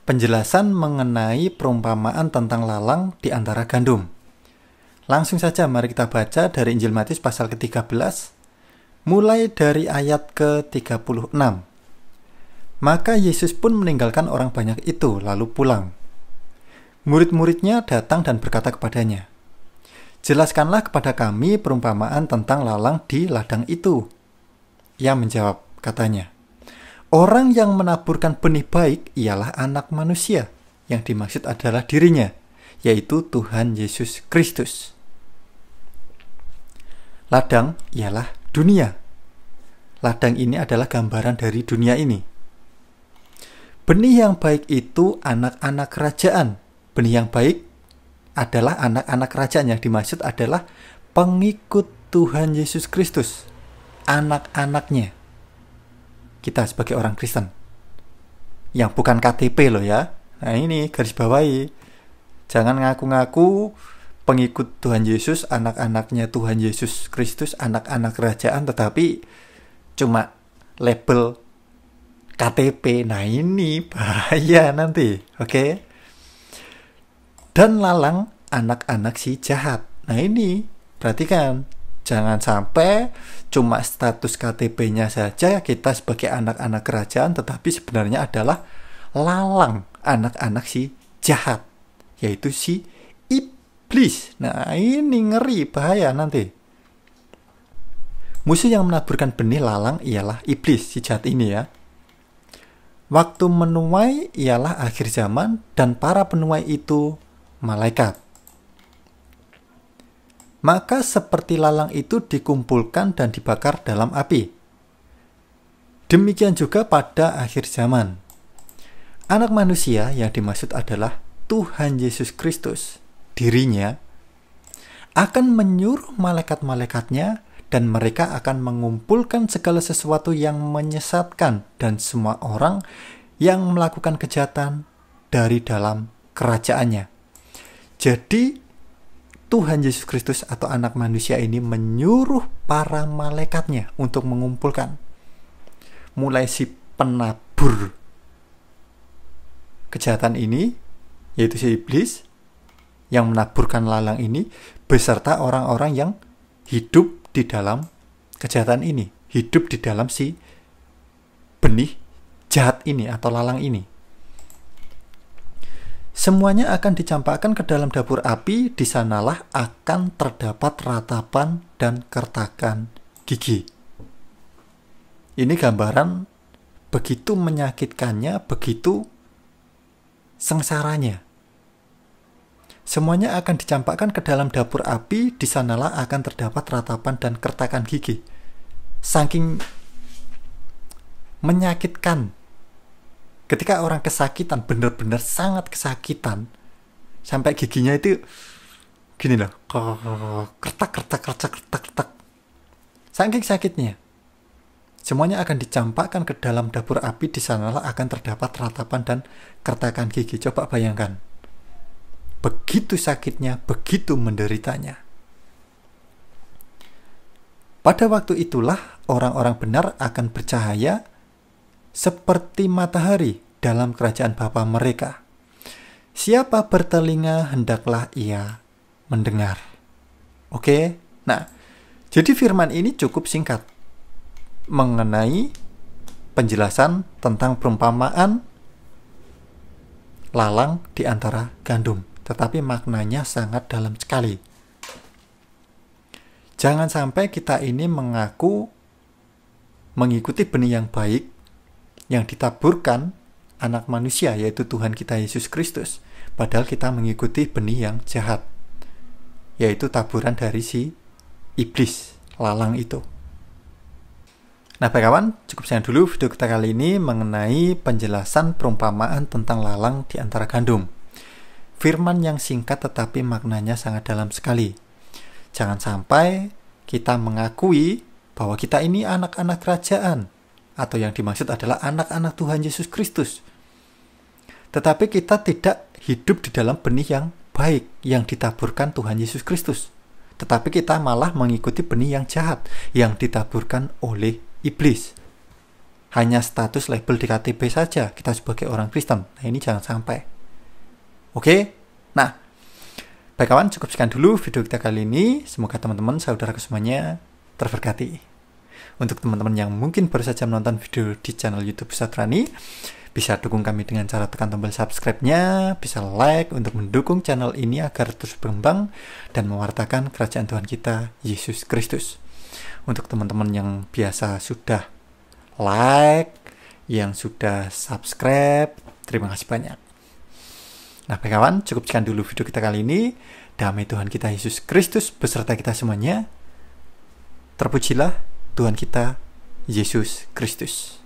penjelasan mengenai perumpamaan tentang lalang di antara gandum. Langsung saja mari kita baca dari Injil Matius pasal ke-13, mulai dari ayat ke-36. Maka Yesus pun meninggalkan orang banyak itu, lalu pulang. Murid-muridnya datang dan berkata kepadanya, "Jelaskanlah kepada kami perumpamaan tentang lalang di ladang itu." Ia menjawab, katanya, "Orang yang menaburkan benih baik ialah Anak Manusia, yang dimaksud adalah dirinya, yaitu Tuhan Yesus Kristus. Ladang ialah dunia. Ladang ini adalah gambaran dari dunia ini. Benih yang baik itu anak-anak kerajaan. Benih yang baik adalah anak-anak kerajaan, yang dimaksud adalah pengikut Tuhan Yesus Kristus, anak-anaknya. Kita sebagai orang Kristen, yang bukan KTP loh ya. Nah ini garis bawahi. Jangan ngaku-ngaku pengikut Tuhan Yesus, anak-anaknya Tuhan Yesus Kristus, anak-anak kerajaan, tetapi cuma label KTP. Nah ini bahaya nanti, oke? Dan lalang anak-anak si jahat. Nah ini perhatikan, jangan sampai cuma status KTP-nya saja kita sebagai anak-anak kerajaan, tetapi sebenarnya adalah lalang anak-anak si jahat, yaitu si iblis. Nah ini ngeri, bahaya nanti. Musuh yang menaburkan benih lalang ialah iblis, si jahat ini ya. Waktu menuai ialah akhir zaman, dan para penuai itu malaikat. Maka seperti lalang itu dikumpulkan dan dibakar dalam api. Demikian juga pada akhir zaman. Anak Manusia yang dimaksud adalah Tuhan Yesus Kristus, dirinya, akan menyuruh malaikat-malaikatnya, dan mereka akan mengumpulkan segala sesuatu yang menyesatkan dan semua orang yang melakukan kejahatan dari dalam kerajaannya. Jadi Tuhan Yesus Kristus atau Anak Manusia ini menyuruh para malaikatnya untuk mengumpulkan, mulai si penabur kejahatan ini, yaitu si iblis yang menaburkan lalang ini, beserta orang-orang yang hidup di dalam kejahatan ini, hidup di dalam si benih jahat ini atau lalang ini. Semuanya akan dicampakkan ke dalam dapur api, di sanalah akan terdapat ratapan dan kertakan gigi. Ini gambaran begitu menyakitkannya, begitu sengsaranya. Semuanya akan dicampakkan ke dalam dapur api, di sanalah akan terdapat ratapan dan kertakan gigi. Saking menyakitkan. Ketika orang kesakitan, benar-benar sangat kesakitan, sampai giginya itu gini loh, kertak. Saking sakitnya. Semuanya akan dicampakkan ke dalam dapur api, di sanalah akan terdapat ratapan dan kertakan gigi. Coba bayangkan. Begitu sakitnya, begitu menderitanya. Pada waktu itulah orang-orang benar akan bercahaya seperti matahari dalam kerajaan Bapa mereka. Siapa bertelinga, hendaklah ia mendengar. Oke? Nah, jadi firman ini cukup singkat mengenai penjelasan tentang perumpamaan lalang di antara gandum. Tetapi maknanya sangat dalam sekali. Jangan sampai kita ini mengaku mengikuti benih yang baik yang ditaburkan Anak Manusia, yaitu Tuhan kita Yesus Kristus, padahal kita mengikuti benih yang jahat, yaitu taburan dari si iblis, lalang itu. Nah, baik kawan, cukup sekian dulu video kita kali ini mengenai penjelasan perumpamaan tentang lalang di antara gandum. Firman yang singkat tetapi maknanya sangat dalam sekali. Jangan sampai kita mengakui bahwa kita ini anak-anak kerajaan, atau yang dimaksud adalah anak-anak Tuhan Yesus Kristus. Tetapi kita tidak hidup di dalam benih yang baik yang ditaburkan Tuhan Yesus Kristus. Tetapi kita malah mengikuti benih yang jahat yang ditaburkan oleh iblis. hanya status label di KTP saja kita sebagai orang Kristen. Nah, ini jangan sampai. Oke? Nah, baik kawan, cukup sekian dulu video kita kali ini. Semoga teman-teman, saudara semuanya terberkati. Untuk teman-teman yang mungkin baru saja menonton video di channel YouTube Satrani, bisa dukung kami dengan cara tekan tombol subscribe-nya, bisa like untuk mendukung channel ini agar terus berkembang dan mewartakan kerajaan Tuhan kita, Yesus Kristus. Untuk teman-teman yang biasa sudah like, yang sudah subscribe, terima kasih banyak. Nah, baik kawan, cukup sekian dulu video kita kali ini. Damai Tuhan kita Yesus Kristus beserta kita semuanya. Terpujilah Tuhan kita Yesus Kristus.